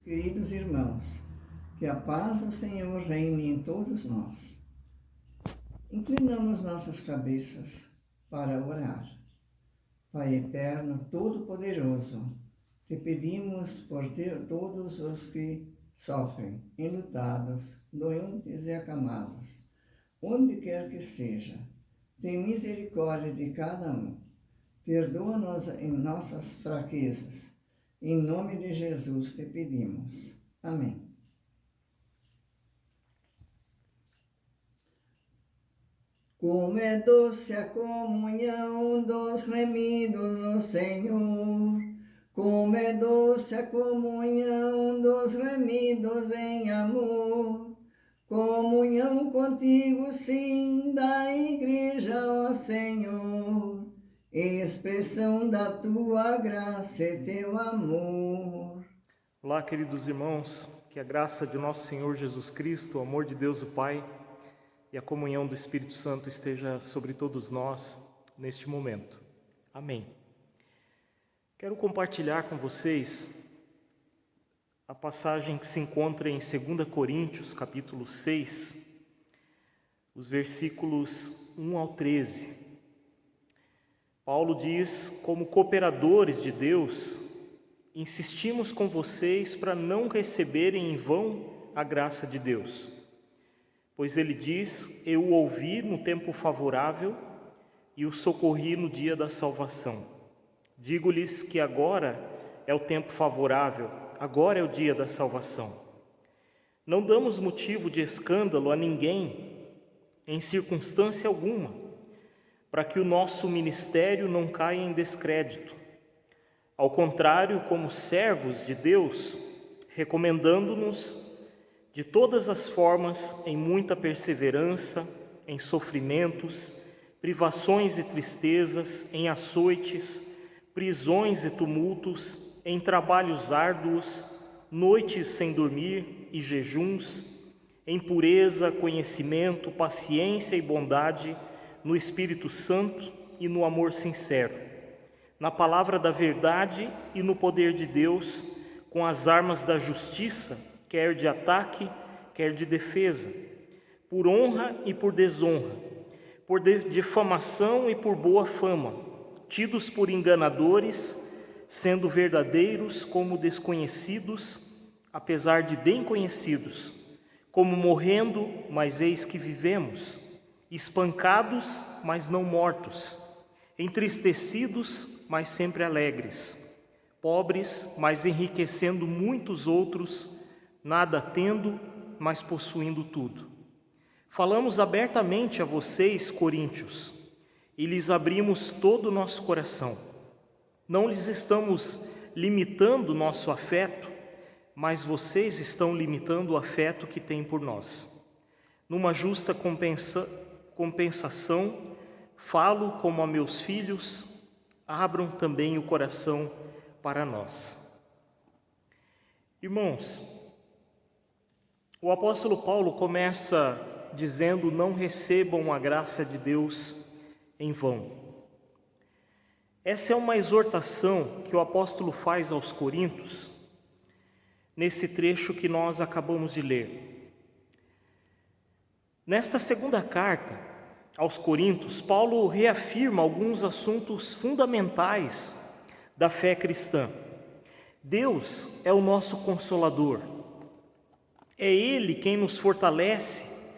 Queridos irmãos, que a paz do Senhor reine em todos nós. Inclinamos nossas cabeças para orar. Pai eterno, todo-poderoso, te pedimos por todos os que sofrem, enlutados, doentes e acamados, onde quer que seja. Tem misericórdia de cada um. Perdoa-nos em nossas fraquezas. Em nome de Jesus te pedimos. Amém. Como é doce a comunhão dos remidos no Senhor. Como é doce a comunhão dos remidos em amor. Comunhão contigo, sim, da igreja, ó Senhor. Expressão da tua graça e teu amor. Olá, queridos irmãos, que a graça de nosso Senhor Jesus Cristo, o amor de Deus o Pai e a comunhão do Espírito Santo esteja sobre todos nós neste momento. Amém. Quero compartilhar com vocês a passagem que se encontra em 2 Coríntios, capítulo 6, os versículos 1 ao 13. Paulo diz: como cooperadores de Deus, insistimos com vocês para não receberem em vão a graça de Deus. Pois ele diz: eu o ouvi no tempo favorável e o socorri no dia da salvação. Digo-lhes que agora é o tempo favorável, agora é o dia da salvação. Não damos motivo de escândalo a ninguém, em circunstância alguma, para que o nosso ministério não caia em descrédito. Ao contrário, como servos de Deus, recomendando-nos de todas as formas, em muita perseverança, em sofrimentos, privações e tristezas, em açoites, prisões e tumultos, em trabalhos árduos, noites sem dormir e jejuns, em pureza, conhecimento, paciência e bondade, no Espírito Santo e no amor sincero, na palavra da verdade e no poder de Deus, com as armas da justiça, quer de ataque, quer de defesa, por honra e por desonra, por difamação e por boa fama, tidos por enganadores, sendo verdadeiros como desconhecidos, apesar de bem conhecidos, como morrendo, mas eis que vivemos, espancados, mas não mortos, entristecidos, mas sempre alegres, pobres, mas enriquecendo muitos outros, nada tendo, mas possuindo tudo. Falamos abertamente a vocês, coríntios, e lhes abrimos todo o nosso coração. Não lhes estamos limitando nosso afeto, mas vocês estão limitando o afeto que têm por nós. Numa justa compensação, falo como a meus filhos, abram também o coração para nós. Irmãos, o apóstolo Paulo começa dizendo: não recebam a graça de Deus em vão. Essa é uma exortação que o apóstolo faz aos coríntios, nesse trecho que nós acabamos de ler. Nesta segunda carta aos Coríntios, Paulo reafirma alguns assuntos fundamentais da fé cristã. Deus é o nosso consolador. É Ele quem nos fortalece,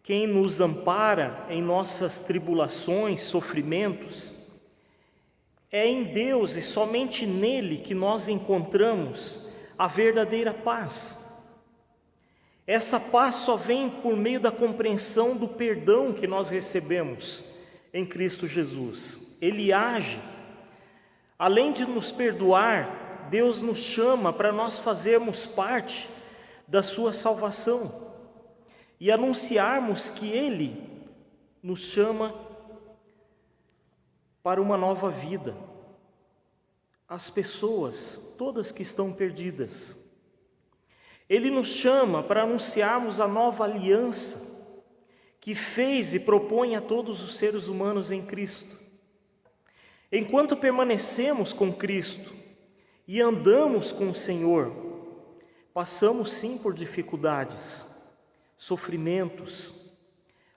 quem nos ampara em nossas tribulações, sofrimentos. É em Deus e somente nele que nós encontramos a verdadeira paz. Essa paz só vem por meio da compreensão do perdão que nós recebemos em Cristo Jesus. Ele age. Além de nos perdoar, Deus nos chama para nós fazermos parte da sua salvação e anunciarmos que Ele nos chama para uma nova vida. As pessoas, todas que estão perdidas, Ele nos chama para anunciarmos a nova aliança que fez e propõe a todos os seres humanos em Cristo. Enquanto permanecemos com Cristo e andamos com o Senhor, Passamos sim por dificuldades, sofrimentos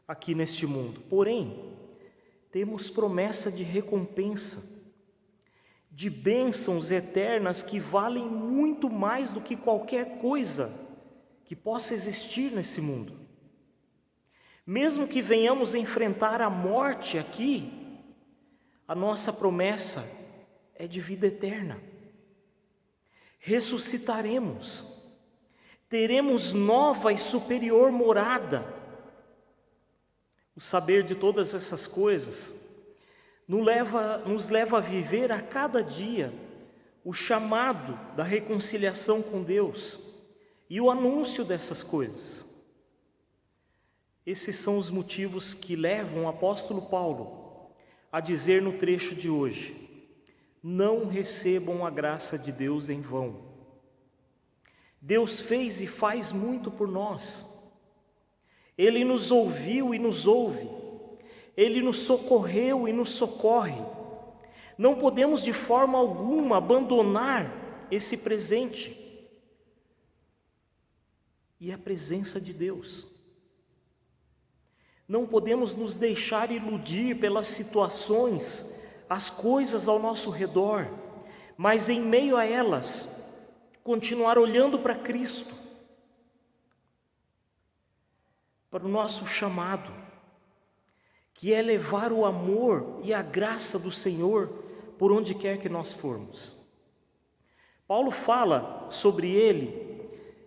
aqui neste mundo, porém, temos promessa de recompensa, de bênçãos eternas que valem muito mais do que qualquer coisa que possa existir nesse mundo. Mesmo que venhamos enfrentar a morte aqui, a nossa promessa é de vida eterna. Ressuscitaremos, teremos nova e superior morada. O saber de todas essas coisas nos leva a viver a cada dia o chamado da reconciliação com Deus e o anúncio dessas coisas. Esses são os motivos que levam o apóstolo Paulo a dizer no trecho de hoje: não recebam a graça de Deus em vão. Deus fez e faz muito por nós. Ele nos ouviu e nos ouve. Ele nos socorreu e nos socorre. Não podemos de forma alguma abandonar esse presente e a presença de Deus. Não podemos nos deixar iludir pelas situações, as coisas ao nosso redor, mas em meio a elas, continuar olhando para Cristo, para o nosso chamado, que é levar o amor e a graça do Senhor por onde quer que nós formos. Paulo fala sobre ele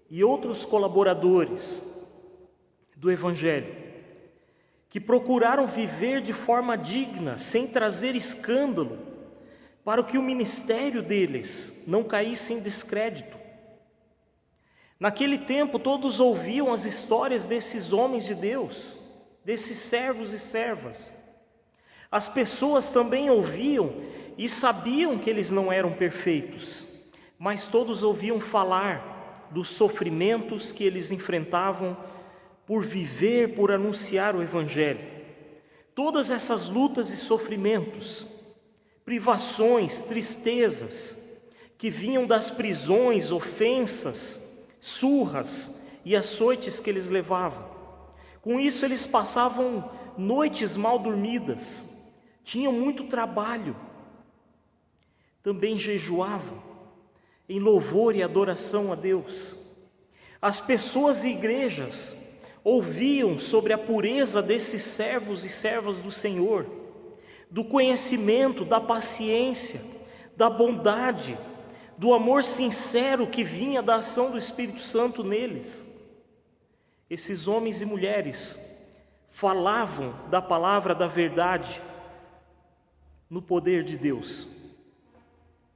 e outros colaboradores do Evangelho, que procuraram viver de forma digna, sem trazer escândalo, para que o ministério deles não caísse em descrédito. Naquele tempo, todos ouviam as histórias desses homens de Deus, desses servos e servas. As pessoas também ouviam e sabiam que eles não eram perfeitos, mas todos ouviam falar dos sofrimentos que eles enfrentavam por viver, por anunciar o Evangelho. Todas essas lutas e sofrimentos, privações, tristezas, que vinham das prisões, ofensas, surras e açoites que eles levavam. Com isso eles passavam noites mal dormidas, tinham muito trabalho, também jejuavam em louvor e adoração a Deus. As pessoas e igrejas ouviam sobre a pureza desses servos e servas do Senhor, do conhecimento, da paciência, da bondade, do amor sincero que vinha da ação do Espírito Santo neles. Esses homens e mulheres falavam da palavra da verdade no poder de Deus.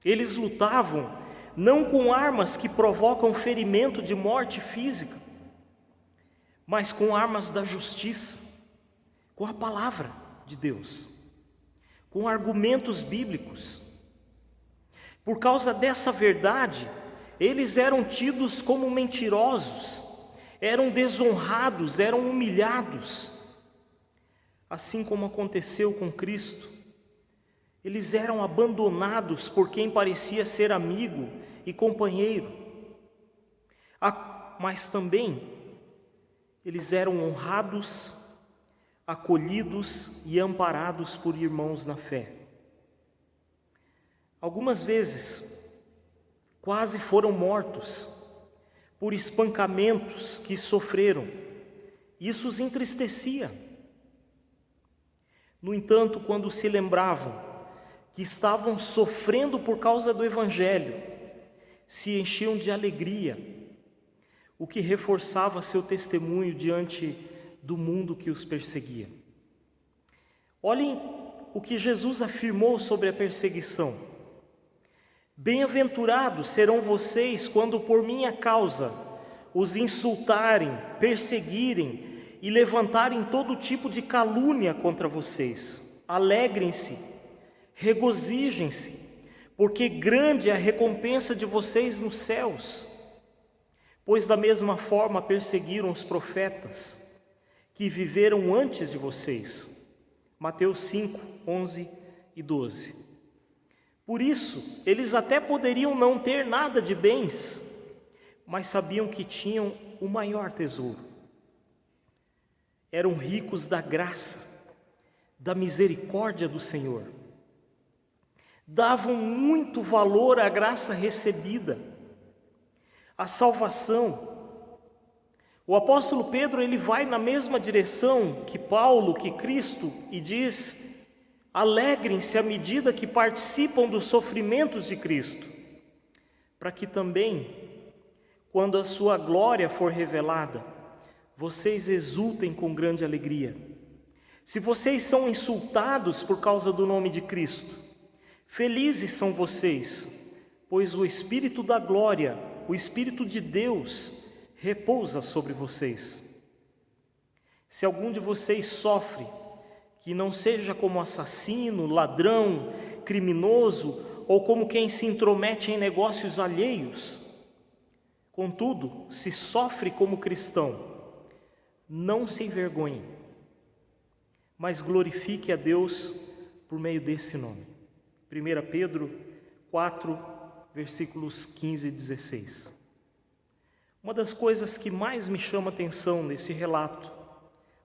Eles lutavam não com armas que provocam ferimento de morte física, mas com armas da justiça, com a palavra de Deus, com argumentos bíblicos. Por causa dessa verdade, eles eram tidos como mentirosos, eram desonrados, eram humilhados. Assim como aconteceu com Cristo, eles eram abandonados por quem parecia ser amigo e companheiro, mas também eles eram honrados, acolhidos e amparados por irmãos na fé. Algumas vezes quase foram mortos por espancamentos que sofreram. Isso os entristecia. No entanto, quando se lembravam que estavam sofrendo por causa do Evangelho, se enchiam de alegria, o que reforçava seu testemunho diante do mundo que os perseguia. Olhem o que Jesus afirmou sobre a perseguição: bem-aventurados serão vocês quando por minha causa os insultarem, perseguirem e levantarem todo tipo de calúnia contra vocês. Alegrem-se, regozijem-se, porque grande é a recompensa de vocês nos céus. Pois da mesma forma perseguiram os profetas que viveram antes de vocês. Mateus 5, 11 e 12. Por isso, eles até poderiam não ter nada de bens, mas sabiam que tinham o maior tesouro. Eram ricos da graça, da misericórdia do Senhor. Davam muito valor à graça recebida, à salvação. O apóstolo Pedro, ele vai na mesma direção que Paulo, que Cristo, e diz: alegrem-se à medida que participam dos sofrimentos de Cristo, para que também, quando a sua glória for revelada, vocês exultem com grande alegria. Se vocês são insultados por causa do nome de Cristo, felizes são vocês, pois o Espírito da glória, o Espírito de Deus, repousa sobre vocês. Se algum de vocês sofre, que não seja como assassino, ladrão, criminoso ou como quem se intromete em negócios alheios. Contudo, se sofre como cristão, não se envergonhe, mas glorifique a Deus por meio desse nome. 1 Pedro 4, versículos 15 e 16. Uma das coisas que mais me chama a atenção nesse relato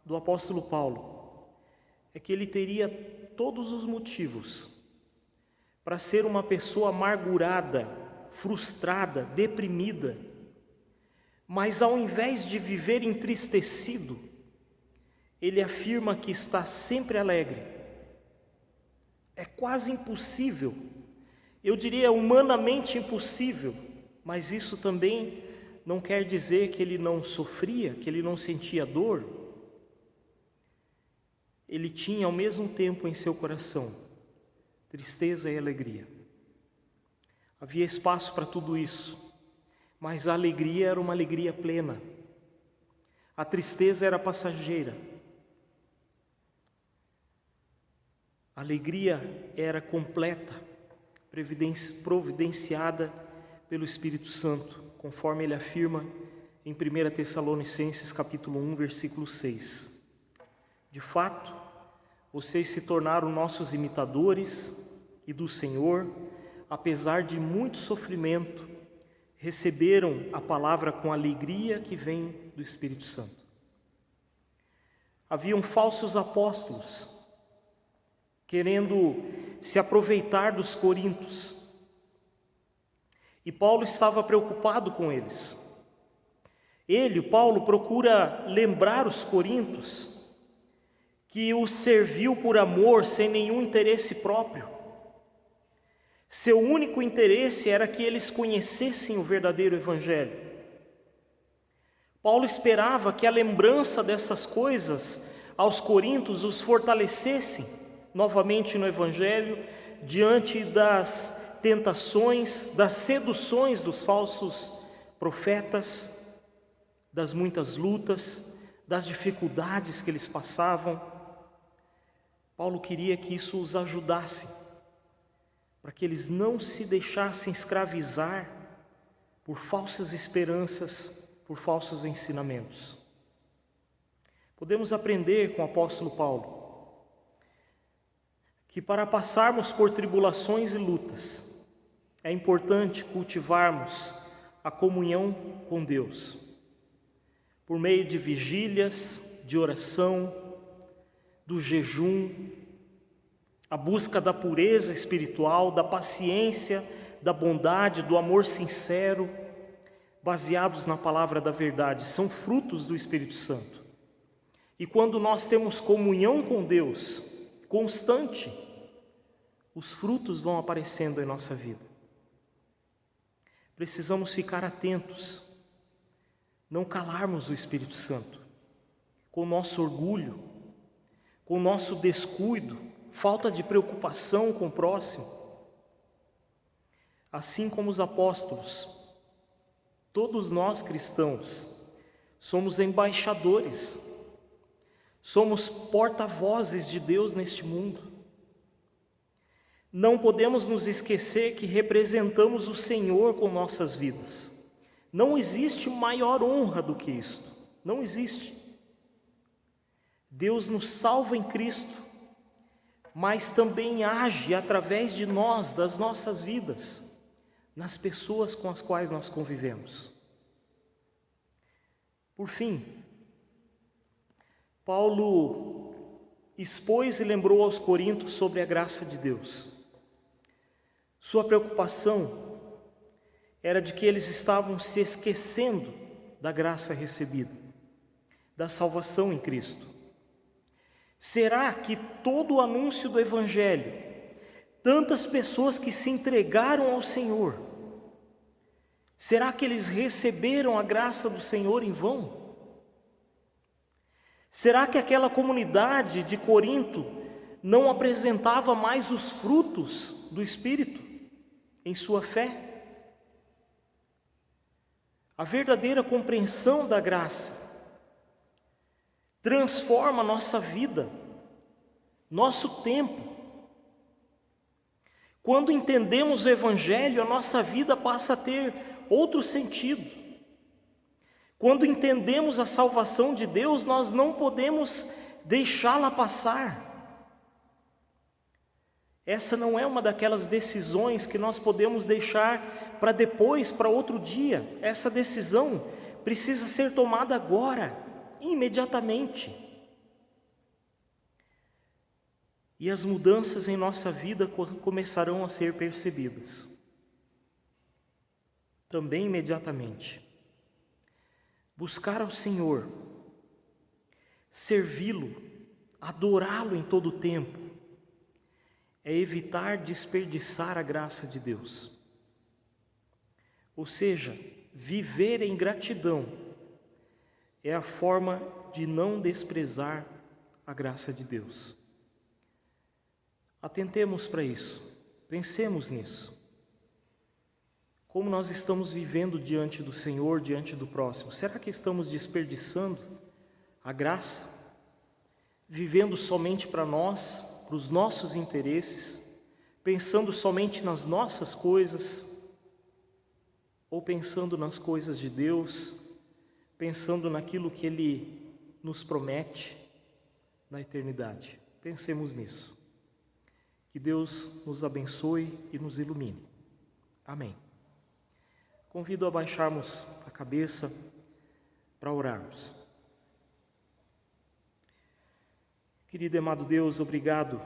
do apóstolo Paulo é que ele teria todos os motivos para ser uma pessoa amargurada, frustrada, deprimida, mas ao invés de viver entristecido, ele afirma que está sempre alegre. É quase impossível, eu diria humanamente impossível, mas isso também não quer dizer que ele não sofria, que ele não sentia dor. Ele tinha ao mesmo tempo em seu coração tristeza e alegria. Havia espaço para tudo isso, mas a alegria era uma alegria plena. A tristeza era passageira. A alegria era completa, providenciada pelo Espírito Santo, conforme ele afirma em 1 Tessalonicenses capítulo 1, versículo 6. De fato, vocês se tornaram nossos imitadores e do Senhor, apesar de muito sofrimento, receberam a palavra com alegria que vem do Espírito Santo. Haviam falsos apóstolos, querendo se aproveitar dos coríntios, e Paulo estava preocupado com eles. Paulo, procura lembrar os coríntios que os serviu por amor, sem nenhum interesse próprio. Seu único interesse era que eles conhecessem o verdadeiro Evangelho. Paulo esperava que a lembrança dessas coisas aos coríntios os fortalecessem novamente no Evangelho, diante das tentações, das seduções dos falsos profetas, das muitas lutas, das dificuldades que eles passavam. Paulo queria que isso os ajudasse, para que eles não se deixassem escravizar por falsas esperanças, por falsos ensinamentos. Podemos aprender com o apóstolo Paulo que para passarmos por tribulações e lutas, é importante cultivarmos a comunhão com Deus, por meio de vigílias, de oração, do jejum, a busca da pureza espiritual, da paciência, da bondade, do amor sincero, baseados na palavra da verdade, são frutos do Espírito Santo. E quando nós temos comunhão com Deus constante, os frutos vão aparecendo em nossa vida. Precisamos ficar atentos, não calarmos o Espírito Santo, com o nosso orgulho, com o nosso descuido, falta de preocupação com o próximo. Assim como os apóstolos, todos nós cristãos somos embaixadores, somos porta-vozes de Deus neste mundo. Não podemos nos esquecer que representamos o Senhor com nossas vidas. Não existe maior honra do que isto. Não existe. Deus nos salva em Cristo, mas também age através de nós, das nossas vidas, nas pessoas com as quais nós convivemos. Por fim, Paulo expôs e lembrou aos coríntios sobre a graça de Deus. Sua preocupação era de que eles estavam se esquecendo da graça recebida, da salvação em Cristo. Será que todo o anúncio do Evangelho, tantas pessoas que se entregaram ao Senhor, será que eles receberam a graça do Senhor em vão? Será que aquela comunidade de Corinto não apresentava mais os frutos do Espírito em sua fé? A verdadeira compreensão da graça transforma nossa vida, nosso tempo. Quando entendemos o Evangelho, a nossa vida passa a ter outro sentido. Quando entendemos a salvação de Deus, nós não podemos deixá-la passar. Essa não é uma daquelas decisões que nós podemos deixar para depois, para outro dia. Essa decisão precisa ser tomada agora, imediatamente. E as mudanças em nossa vida começarão a ser percebidas. Também imediatamente. Buscar ao Senhor, servi-lo, adorá-lo em todo o tempo, é evitar desperdiçar a graça de Deus. Ou seja, viver em gratidão é a forma de não desprezar a graça de Deus. Atentemos para isso, pensemos nisso. Como nós estamos vivendo diante do Senhor, diante do próximo? Será que estamos desperdiçando a graça? Vivendo somente para nós, para os nossos interesses, pensando somente nas nossas coisas, ou pensando nas coisas de Deus, pensando naquilo que Ele nos promete na eternidade? Pensemos nisso. Que Deus nos abençoe e nos ilumine. Amém. Convido a baixarmos a cabeça para orarmos. Querido e amado Deus, obrigado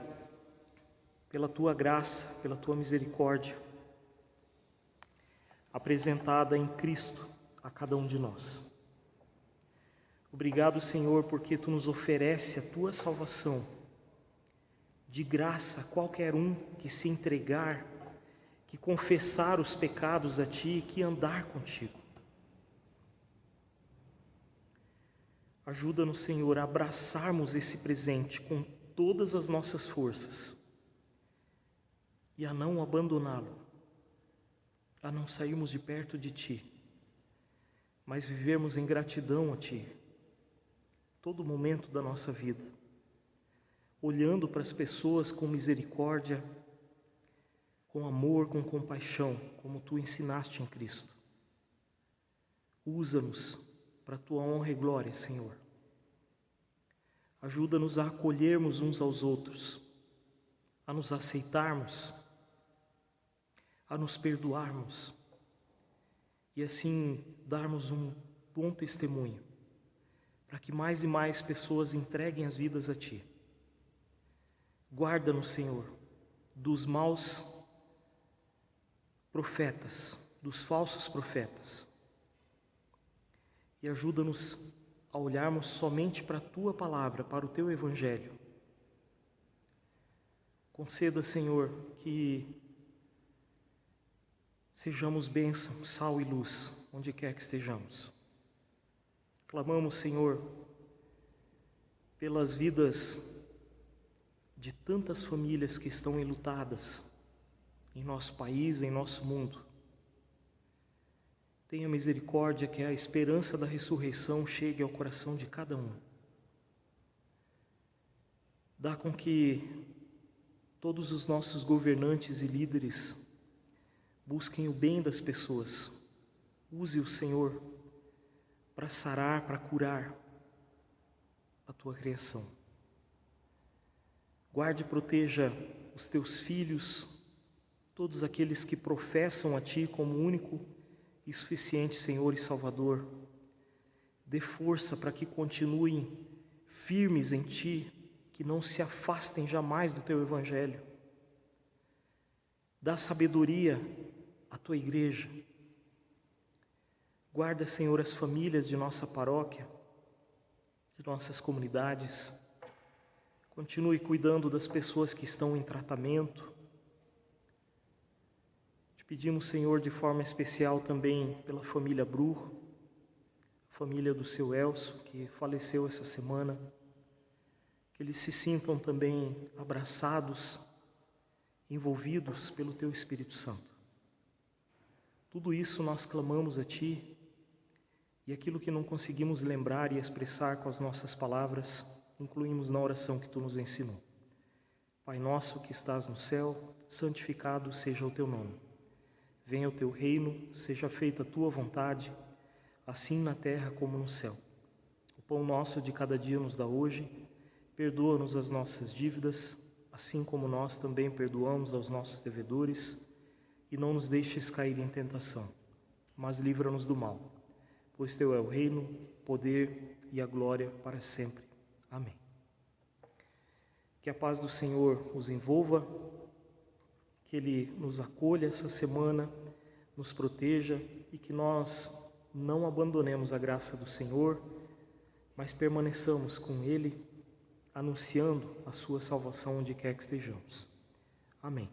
pela Tua graça, pela Tua misericórdia, apresentada em Cristo a cada um de nós. Obrigado, Senhor, porque Tu nos oferece a Tua salvação, de graça a qualquer um que se entregar, que confessar os pecados a Ti, que andar contigo. Ajuda-nos, Senhor, a abraçarmos esse presente com todas as nossas forças e a não abandoná-lo, a não sairmos de perto de Ti, mas vivermos em gratidão a Ti, todo momento da nossa vida, olhando para as pessoas com misericórdia, com amor, com compaixão, como Tu ensinaste em Cristo. Usa-nos para a Tua honra e glória, Senhor. Ajuda-nos a acolhermos uns aos outros, a nos aceitarmos, a nos perdoarmos e assim darmos um bom testemunho, para que mais e mais pessoas entreguem as vidas a Ti. Guarda-nos, Senhor, dos maus profetas, dos falsos profetas, e ajuda-nos a olharmos somente para a Tua palavra, para o Teu Evangelho. Conceda, Senhor, que sejamos bênção, sal e luz, onde quer que estejamos. Clamamos, Senhor, pelas vidas de tantas famílias que estão enlutadas em nosso país, em nosso mundo. Tenha misericórdia que a esperança da ressurreição chegue ao coração de cada um. Dá com que todos os nossos governantes e líderes busquem o bem das pessoas. Use o Senhor para sarar, para curar a Tua criação. Guarde e proteja os Teus filhos, todos aqueles que professam a Ti como único e suficiente Senhor e Salvador. Dê força para que continuem firmes em Ti, que não se afastem jamais do Teu Evangelho. Dá sabedoria à Tua igreja. Guarda, Senhor, as famílias de nossa paróquia, de nossas comunidades. Continue cuidando das pessoas que estão em tratamento. Te pedimos, Senhor, de forma especial também pela família Bru, família do seu Elcio, que faleceu essa semana, que eles se sintam também abraçados, envolvidos pelo Teu Espírito Santo. Tudo isso nós clamamos a Ti, e aquilo que não conseguimos lembrar e expressar com as nossas palavras, incluímos na oração que Tu nos ensinou. Pai nosso que estás no céu, santificado seja o Teu nome. Venha o Teu reino, seja feita a Tua vontade, assim na terra como no céu. O pão nosso de cada dia nos dá hoje, perdoa-nos as nossas dívidas, assim como nós também perdoamos aos nossos devedores, e não nos deixes cair em tentação, mas livra-nos do mal, pois Teu é o reino, o poder e a glória para sempre. Amém. Que a paz do Senhor os envolva, que Ele nos acolha essa semana, nos proteja e que nós não abandonemos a graça do Senhor, mas permaneçamos com Ele, anunciando a sua salvação onde quer que estejamos. Amém.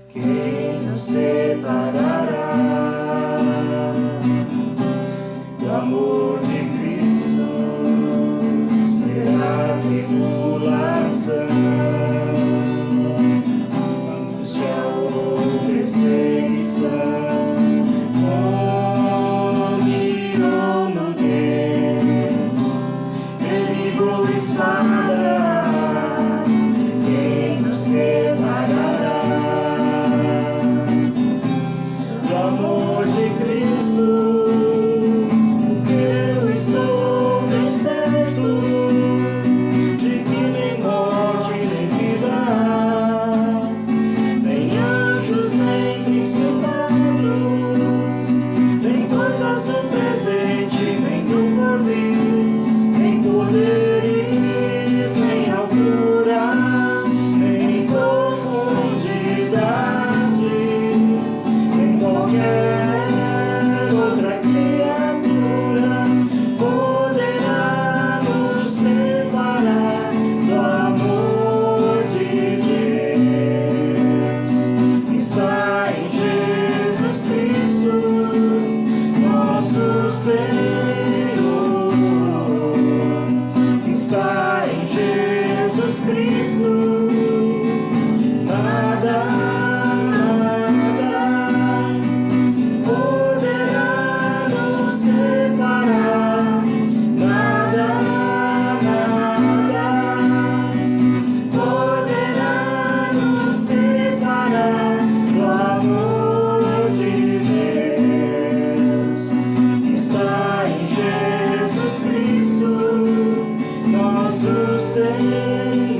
Quem nos separará do amor de Cristo? Será tribulação, angústia ou perseguição, fome ou nudez, perigo ou espada? Quem nos separará do amor de Cristo? Eu estou bem certo de que nem morte nem vida, nem anjos nem principados, nem coisas do presente nem do porvir, nem poderes nem alturas, nem profundidade, nem qualquer outra criatura poderá nos separar do amor de Deus. Está em Jesus Cristo, nosso Senhor. Está em Jesus Cristo, nada poderá nos separar, nada poderá nos separar do amor de Deus. Está em Jesus Cristo, nosso Senhor.